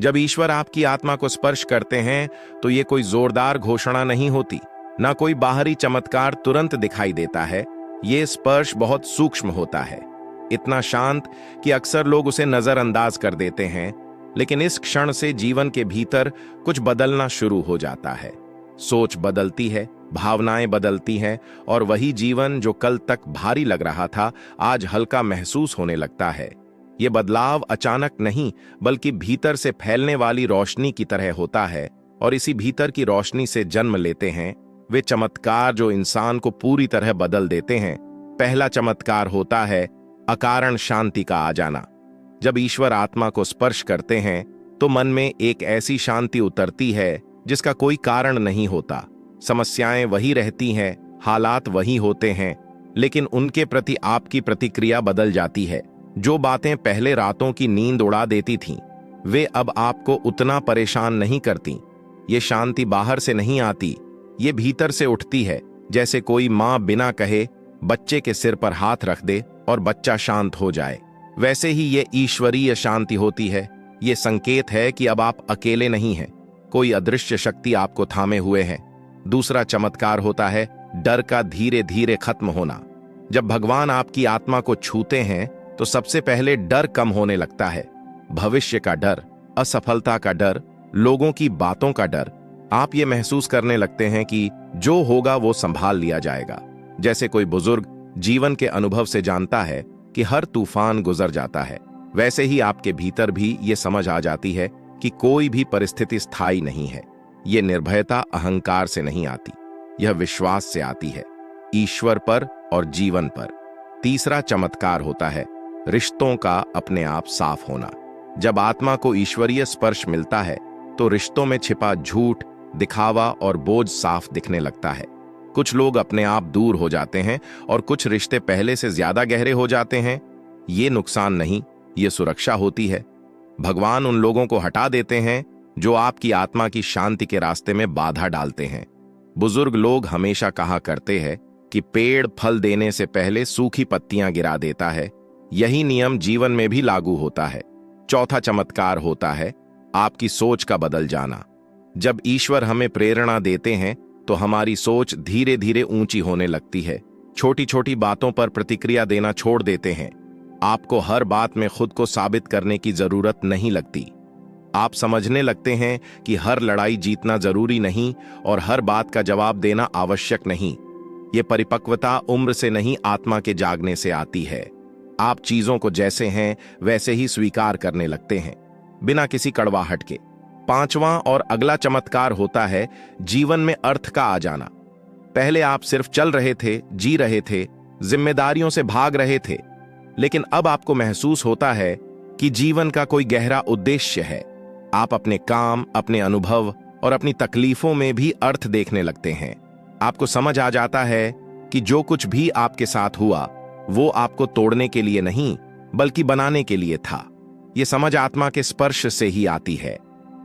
जब ईश्वर आपकी आत्मा को स्पर्श करते हैं तो ये कोई जोरदार घोषणा नहीं होती, ना कोई बाहरी चमत्कार तुरंत दिखाई देता है। ये स्पर्श बहुत सूक्ष्म होता है, इतना शांत कि अक्सर लोग उसे नजरअंदाज कर देते हैं। लेकिन इस क्षण से जीवन के भीतर कुछ बदलना शुरू हो जाता है। सोच बदलती है, भावनाएं बदलती हैं, और वही जीवन जो कल तक भारी लग रहा था आज हल्का महसूस होने लगता है। ये बदलाव अचानक नहीं, बल्कि भीतर से फैलने वाली रोशनी की तरह होता है, और इसी भीतर की रोशनी से जन्म लेते हैं वे चमत्कार जो इंसान को पूरी तरह बदल देते हैं। पहला चमत्कार होता है अकारण शांति का आ जाना। जब ईश्वर आत्मा को स्पर्श करते हैं तो मन में एक ऐसी शांति उतरती है जिसका कोई कारण नहीं होता। समस्याएं वही रहती हैं, हालात वही होते हैं, लेकिन उनके प्रति आपकी प्रतिक्रिया बदल जाती है। जो बातें पहले रातों की नींद उड़ा देती थीं, वे अब आपको उतना परेशान नहीं करती। ये शांति बाहर से नहीं आती, ये भीतर से उठती है। जैसे कोई माँ बिना कहे बच्चे के सिर पर हाथ रख दे और बच्चा शांत हो जाए, वैसे ही ये ईश्वरीय शांति होती है। ये संकेत है कि अब आप अकेले नहीं हैं, कोई अदृश्य शक्ति आपको थामे हुए है। दूसरा चमत्कार होता है डर का धीरे धीरे खत्म होना। जब भगवान आपकी आत्मा को छूते हैं तो सबसे पहले डर कम होने लगता है। भविष्य का डर, असफलता का डर, लोगों की बातों का डर। आप ये महसूस करने लगते हैं कि जो होगा वो संभाल लिया जाएगा। जैसे कोई बुजुर्ग जीवन के अनुभव से जानता है कि हर तूफान गुजर जाता है, वैसे ही आपके भीतर भी ये समझ आ जाती है कि कोई भी परिस्थिति स्थायी नहीं है। ये निर्भयता अहंकार से नहीं आती, यह विश्वास से आती है, ईश्वर पर और जीवन पर। तीसरा चमत्कार होता है रिश्तों का अपने आप साफ होना। जब आत्मा को ईश्वरीय स्पर्श मिलता है तो रिश्तों में छिपा झूठ, दिखावा और बोझ साफ दिखने लगता है। कुछ लोग अपने आप दूर हो जाते हैं और कुछ रिश्ते पहले से ज्यादा गहरे हो जाते हैं। ये नुकसान नहीं, ये सुरक्षा होती है। भगवान उन लोगों को हटा देते हैं जो आपकी आत्मा की शांति के रास्ते में बाधा डालते हैं। बुजुर्ग लोग हमेशा कहा करते हैं कि पेड़ फल देने से पहले सूखी पत्तियां गिरा देता है। यही नियम जीवन में भी लागू होता है। चौथा चमत्कार होता है आपकी सोच का बदल जाना। जब ईश्वर हमें प्रेरणा देते हैं तो हमारी सोच धीरे धीरे ऊंची होने लगती है। छोटी छोटी बातों पर प्रतिक्रिया देना छोड़ देते हैं। आपको हर बात में खुद को साबित करने की जरूरत नहीं लगती। आप समझने लगते हैं कि हर लड़ाई जीतना जरूरी नहीं और हर बात का जवाब देना आवश्यक नहीं। ये परिपक्वता उम्र से नहीं, आत्मा के जागने से आती है। आप चीजों को जैसे हैं वैसे ही स्वीकार करने लगते हैं, बिना किसी कड़वाहट के। पांचवां और अगला चमत्कार होता है जीवन में अर्थ का आ जाना। पहले आप सिर्फ चल रहे थे, जी रहे थे, जिम्मेदारियों से भाग रहे थे, लेकिन अब आपको महसूस होता है कि जीवन का कोई गहरा उद्देश्य है। आप अपने काम, अपने अनुभव और अपनी तकलीफों में भी अर्थ देखने लगते हैं। आपको समझ आ जाता है कि जो कुछ भी आपके साथ हुआ वो आपको तोड़ने के लिए नहीं, बल्कि बनाने के लिए था। यह समझ आत्मा के स्पर्श से ही आती है,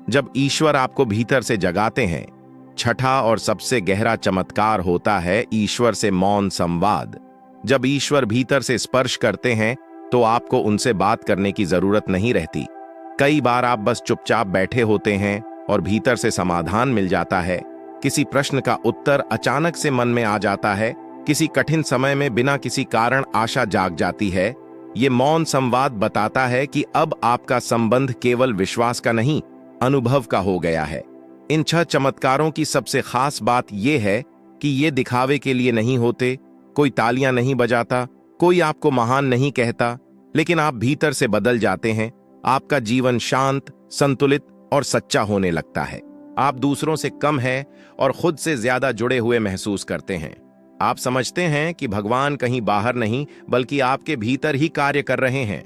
जब ईश्वर आपको भीतर से जगाते हैं। छठा और सबसे गहरा चमत्कार होता है ईश्वर से मौन संवाद। जब ईश्वर भीतर से स्पर्श करते हैं तो आपको उनसे बात करने की जरूरत नहीं रहती। कई बार आप बस चुपचाप बैठे होते हैं और भीतर से समाधान मिल जाता है। किसी प्रश्न का उत्तर अचानक से मन में आ जाता है। किसी कठिन समय में बिना किसी कारण आशा जाग जाती है। ये मौन संवाद बताता है कि अब आपका संबंध केवल विश्वास का नहीं, अनुभव का हो गया है। इन 6 चमत्कारों की सबसे खास बात यह है कि ये दिखावे के लिए नहीं होते। कोई तालियां नहीं बजाता, कोई आपको महान नहीं कहता, लेकिन आप भीतर से बदल जाते हैं। आपका जीवन शांत, संतुलित और सच्चा होने लगता है। आप दूसरों से कम है और खुद से ज्यादा जुड़े हुए महसूस करते हैं। आप समझते हैं कि भगवान कहीं बाहर नहीं, बल्कि आपके भीतर ही कार्य कर रहे हैं।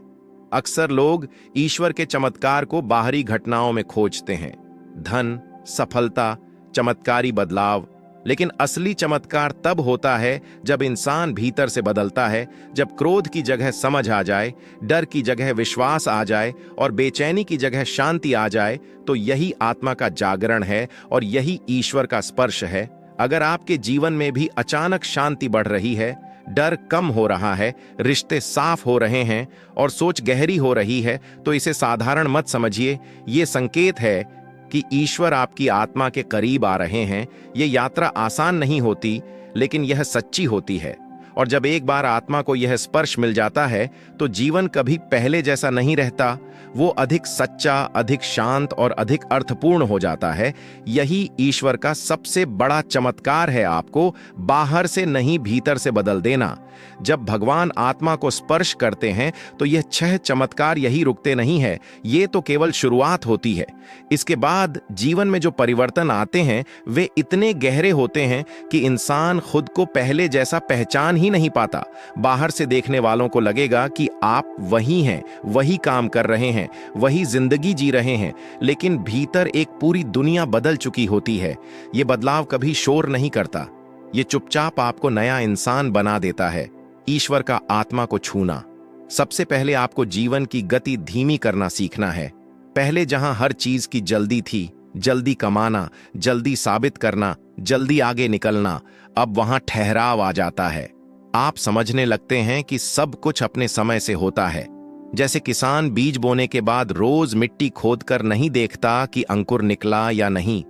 अक्सर लोग ईश्वर के चमत्कार को बाहरी घटनाओं में खोजते हैं, धन, सफलता, चमत्कारी बदलाव, लेकिन असली चमत्कार तब होता है जब इंसान भीतर से बदलता है। जब क्रोध की जगह समझ आ जाए, डर की जगह विश्वास आ जाए और बेचैनी की जगह शांति आ जाए, तो यही आत्मा का जागरण है और यही ईश्वर का स्पर्श है। अगर आपके जीवन में भी अचानक शांति बढ़ रही है, डर कम हो रहा है, रिश्ते साफ हो रहे हैं और सोच गहरी हो रही है, तो इसे साधारण मत समझिए। ये संकेत है कि ईश्वर आपकी आत्मा के करीब आ रहे हैं। ये यात्रा आसान नहीं होती, लेकिन यह सच्ची होती है। और जब एक बार आत्मा को यह स्पर्श मिल जाता है, तो जीवन कभी पहले जैसा नहीं रहता। वो अधिक सच्चा, अधिक शांत और अधिक अर्थपूर्ण हो जाता है। यही ईश्वर का सबसे बड़ा चमत्कार है, आपको बाहर से नहीं, भीतर से बदल देना। जब भगवान आत्मा को स्पर्श करते हैं, तो यह 6 चमत्कार यही रुकते नहीं है। ये तो केवल शुरुआत होती है। इसके बाद जीवन में जो परिवर्तन आते हैं, वे इतने गहरे होते हैं कि इंसान खुद को पहले जैसा पहचान ही नहीं पाता। बाहर से देखने वालों को लगेगा कि आप वही हैं, वही काम कर रहे हैं, वही जिंदगी जी रहे हैं, लेकिन भीतर एक पूरी दुनिया बदल चुकी होती है। ये बदलाव कभी शोर नहीं करता, ये चुपचाप आपको नया इंसान बना देता है। ईश्वर का आत्मा को छूना। सबसे पहले आपको जीवन की गति धीमी करना सीखना है। पहले जहां हर चीज की जल्दी थी, जल्दी कमाना, जल्दी साबित करना, जल्दी आगे निकलना, अब वहां ठहराव आ जाता है। आप समझने लगते हैं कि सब कुछ अपने समय से होता है। जैसे किसान बीज बोने के बाद रोज मिट्टी खोदकर नहीं देखता कि अंकुर निकला या नहीं,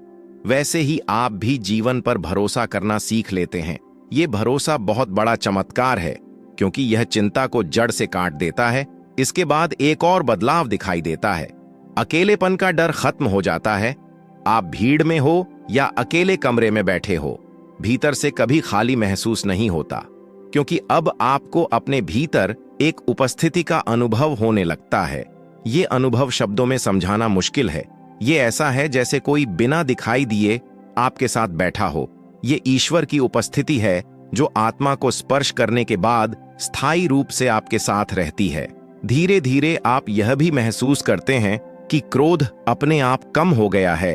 वैसे ही आप भी जीवन पर भरोसा करना सीख लेते हैं। ये भरोसा बहुत बड़ा चमत्कार है, क्योंकि यह चिंता को जड़ से काट देता है। इसके बाद एक और बदलाव दिखाई देता है। अकेलेपन का डर खत्म हो जाता है। आप भीड़ में हो या अकेले कमरे में बैठे हो, भीतर से कभी खाली महसूस नहीं होता, क्योंकि अब आपको अपने भीतर एक उपस्थिति का अनुभव होने लगता है। ये अनुभव शब्दों में समझाना मुश्किल है। ये ऐसा है जैसे कोई बिना दिखाई दिए आपके साथ बैठा हो। ये ईश्वर की उपस्थिति है, जो आत्मा को स्पर्श करने के बाद स्थायी रूप से आपके साथ रहती है। धीरे धीरे आप यह भी महसूस करते हैं कि क्रोध अपने आप कम हो गया है।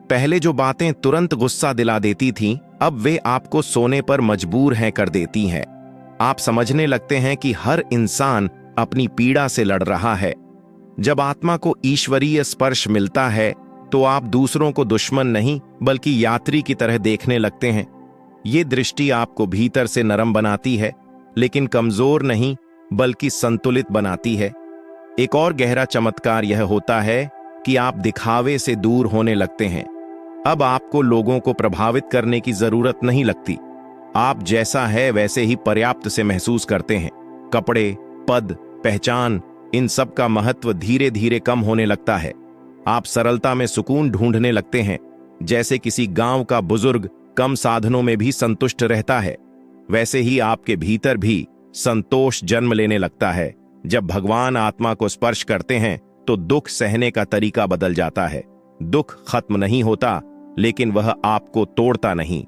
पहले जो बातें तुरंत गुस्सा दिला देती थीं, अब वे आपको सोने पर मजबूर हैं कर देती हैं। आप समझने लगते हैं कि हर इंसान अपनी पीड़ा से लड़ रहा है। जब आत्मा को ईश्वरीय स्पर्श मिलता है, तो आप दूसरों को दुश्मन नहीं, बल्कि यात्री की तरह देखने लगते हैं। ये दृष्टि आपको भीतर से नरम बनाती है, लेकिन कमजोर नहीं, बल्कि संतुलित बनाती है। एक और गहरा चमत्कार यह होता है कि आप दिखावे से दूर होने लगते हैं। अब आपको लोगों को प्रभावित करने की जरूरत नहीं लगती। आप जैसा है वैसे ही पर्याप्त से महसूस करते हैं। कपड़े, पद, पहचान, इन सब का महत्व धीरे धीरे कम होने लगता है। आप सरलता में सुकून ढूंढने लगते हैं। जैसे किसी गांव का बुजुर्ग कम साधनों में भी संतुष्ट रहता है, वैसे ही आपके भीतर भी संतोष जन्म लेने लगता है। जब भगवान आत्मा को स्पर्श करते हैं, तो दुख सहने का तरीका बदल जाता है। दुख खत्म नहीं होता, लेकिन वह आपको तोड़ता नहीं।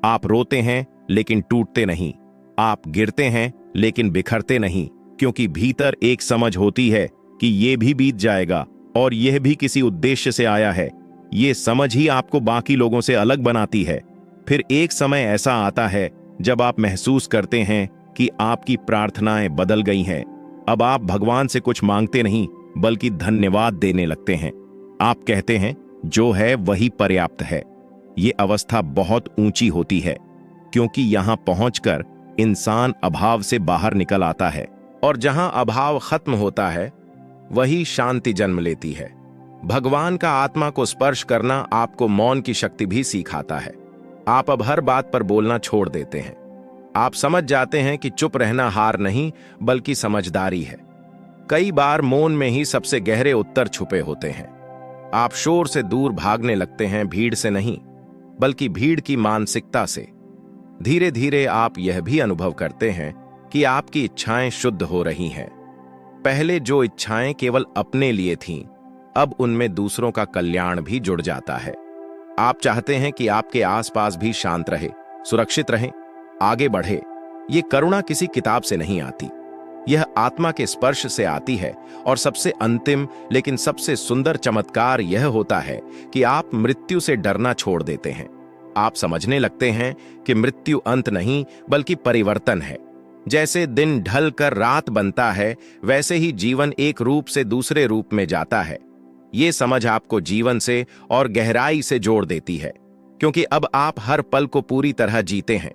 आप रोते हैं, लेकिन टूटते नहीं। आप गिरते हैं, लेकिन बिखरते नहीं, क्योंकि भीतर एक समझ होती है कि ये भी बीत जाएगा और यह भी किसी उद्देश्य से आया है। ये समझ ही आपको बाकी लोगों से अलग बनाती है। फिर एक समय ऐसा आता है जब आप महसूस करते हैं कि आपकी प्रार्थनाएं बदल गई हैं। अब आप भगवान से कुछ मांगते नहीं, बल्कि धन्यवाद देने लगते हैं। आप कहते हैं, जो है वही पर्याप्त है। ये अवस्था बहुत ऊंची होती है, क्योंकि यहां पहुंचकर इंसान अभाव से बाहर निकल आता है, और जहां अभाव खत्म होता है, वही शांति जन्म लेती है। भगवान का आत्मा को स्पर्श करना आपको मौन की शक्ति भी सिखाता है। आप अब हर बात पर बोलना छोड़ देते हैं। आप समझ जाते हैं कि चुप रहना हार नहीं, बल्कि समझदारी है। कई बार मौन में ही सबसे गहरे उत्तर छुपे होते हैं। आप शोर से दूर भागने लगते हैं, भीड़ से नहीं, बल्कि भीड़ की मानसिकता से। धीरे धीरे आप यह भी अनुभव करते हैं कि आपकी इच्छाएं शुद्ध हो रही हैं। पहले जो इच्छाएं केवल अपने लिए थीं, अब उनमें दूसरों का कल्याण भी जुड़ जाता है। आप चाहते हैं कि आपके आसपास भी शांत रहे, सुरक्षित रहे, आगे बढ़े। ये करुणा किसी किताब से नहीं आती, यह आत्मा के स्पर्श से आती है। और सबसे अंतिम लेकिन सबसे सुंदर चमत्कार यह होता है कि आप मृत्यु से डरना छोड़ देते हैं। आप समझने लगते हैं कि मृत्यु अंत नहीं, बल्कि परिवर्तन है। जैसे दिन ढल कर रात बनता है, वैसे ही जीवन एक रूप से दूसरे रूप में जाता है। ये समझ आपको जीवन से और गहराई से जोड़ देती है, क्योंकि अब आप हर पल को पूरी तरह जीते हैं।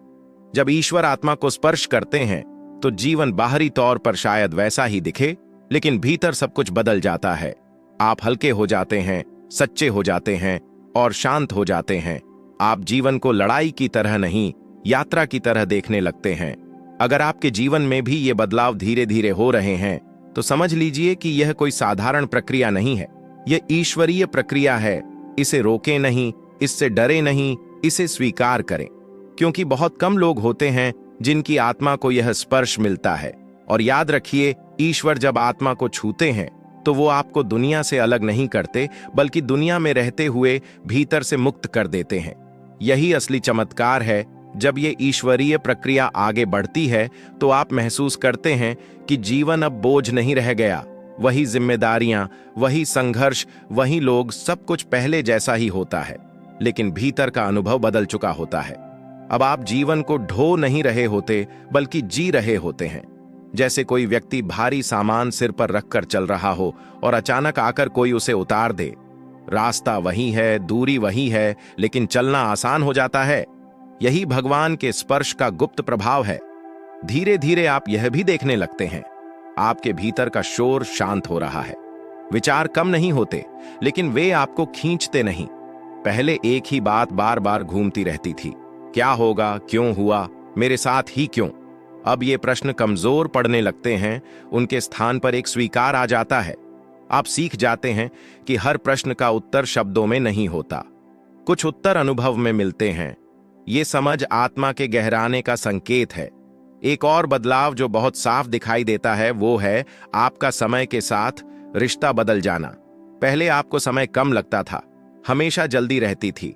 जब ईश्वर आत्मा को स्पर्श करते हैं तो जीवन बाहरी तौर पर शायद वैसा ही दिखे, लेकिन भीतर सब कुछ बदल जाता है। आप हल्के हो जाते हैं, सच्चे हो जाते हैं और शांत हो जाते हैं। आप जीवन को लड़ाई की तरह नहीं, यात्रा की तरह देखने लगते हैं। अगर आपके जीवन में भी ये बदलाव धीरे धीरे हो रहे हैं तो समझ लीजिए कि यह कोई साधारण प्रक्रिया नहीं है, यह ईश्वरीय प्रक्रिया है। इसे रोकें नहीं, इससे डरे नहीं, इसे स्वीकार करें। क्योंकि बहुत कम लोग होते हैं जिनकी आत्मा को यह स्पर्श मिलता है। और याद रखिए, ईश्वर जब आत्मा को छूते हैं तो वो आपको दुनिया से अलग नहीं करते, बल्कि दुनिया में रहते हुए भीतर से मुक्त कर देते हैं। यही असली चमत्कार है। जब ये ईश्वरीय प्रक्रिया आगे बढ़ती है तो आप महसूस करते हैं कि जीवन अब बोझ नहीं रह गया। वही जिम्मेदारियां, वही संघर्ष, वही लोग, सब कुछ पहले जैसा ही होता है, लेकिन भीतर का अनुभव बदल चुका होता है। अब आप जीवन को ढो नहीं रहे होते, बल्कि जी रहे होते हैं। जैसे कोई व्यक्ति भारी सामान सिर पर रखकर चल रहा हो और अचानक आकर कोई उसे उतार दे। रास्ता वही है, दूरी वही है, लेकिन चलना आसान हो जाता है। यही भगवान के स्पर्श का गुप्त प्रभाव है। धीरे धीरे आप यह भी देखने लगते हैं, आपके भीतर का शोर शांत हो रहा है। विचार कम नहीं होते, लेकिन वे आपको खींचते नहीं। पहले एक ही बात बार बार घूमती रहती थी, क्या होगा, क्यों हुआ, मेरे साथ ही क्यों। अब ये प्रश्न कमजोर पड़ने लगते हैं, उनके स्थान पर एक स्वीकार आ जाता है। आप सीख जाते हैं कि हर प्रश्न का उत्तर शब्दों में नहीं होता, कुछ उत्तर अनुभव में मिलते हैं। ये समझ आत्मा के गहराने का संकेत है। एक और बदलाव जो बहुत साफ दिखाई देता है वो है आपका समय के साथ रिश्ता बदल जाना। पहले आपको समय कम लगता था, हमेशा जल्दी रहती थी।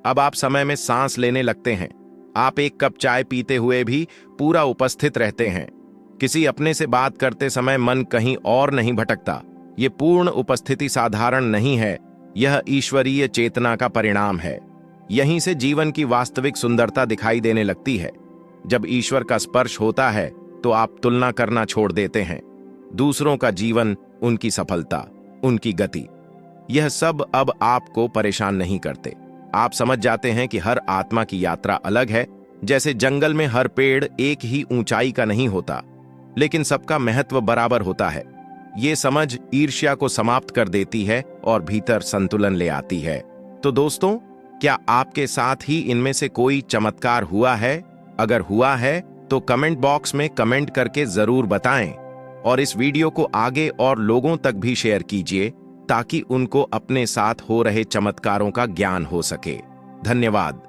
अब आप समय में सांस लेने लगते हैं। आप एक कप चाय पीते हुए भी पूरा उपस्थित रहते हैं। किसी अपने से बात करते समय मन कहीं और नहीं भटकता। ये पूर्ण उपस्थिति साधारण नहीं है, यह ईश्वरीय चेतना का परिणाम है। यहीं से जीवन की वास्तविक सुंदरता दिखाई देने लगती है। जब ईश्वर का स्पर्श होता है तो आप तुलना करना छोड़ देते हैं। दूसरों का जीवन, उनकी सफलता, उनकी गति, यह सब अब आपको परेशान नहीं करते। आप समझ जाते हैं कि हर आत्मा की यात्रा अलग है। जैसे जंगल में हर पेड़ एक ही ऊंचाई का नहीं होता, लेकिन सबका महत्व बराबर होता है। ये समझ ईर्ष्या को समाप्त कर देती है और भीतर संतुलन ले आती है। तो दोस्तों, क्या आपके साथ ही इनमें से कोई चमत्कार हुआ है? अगर हुआ है तो कमेंट बॉक्स में कमेंट करके जरूर बताएं और इस वीडियो को आगे और लोगों तक भी शेयर कीजिए ताकि उनको अपने साथ हो रहे चमत्कारों का ज्ञान हो सके। धन्यवाद।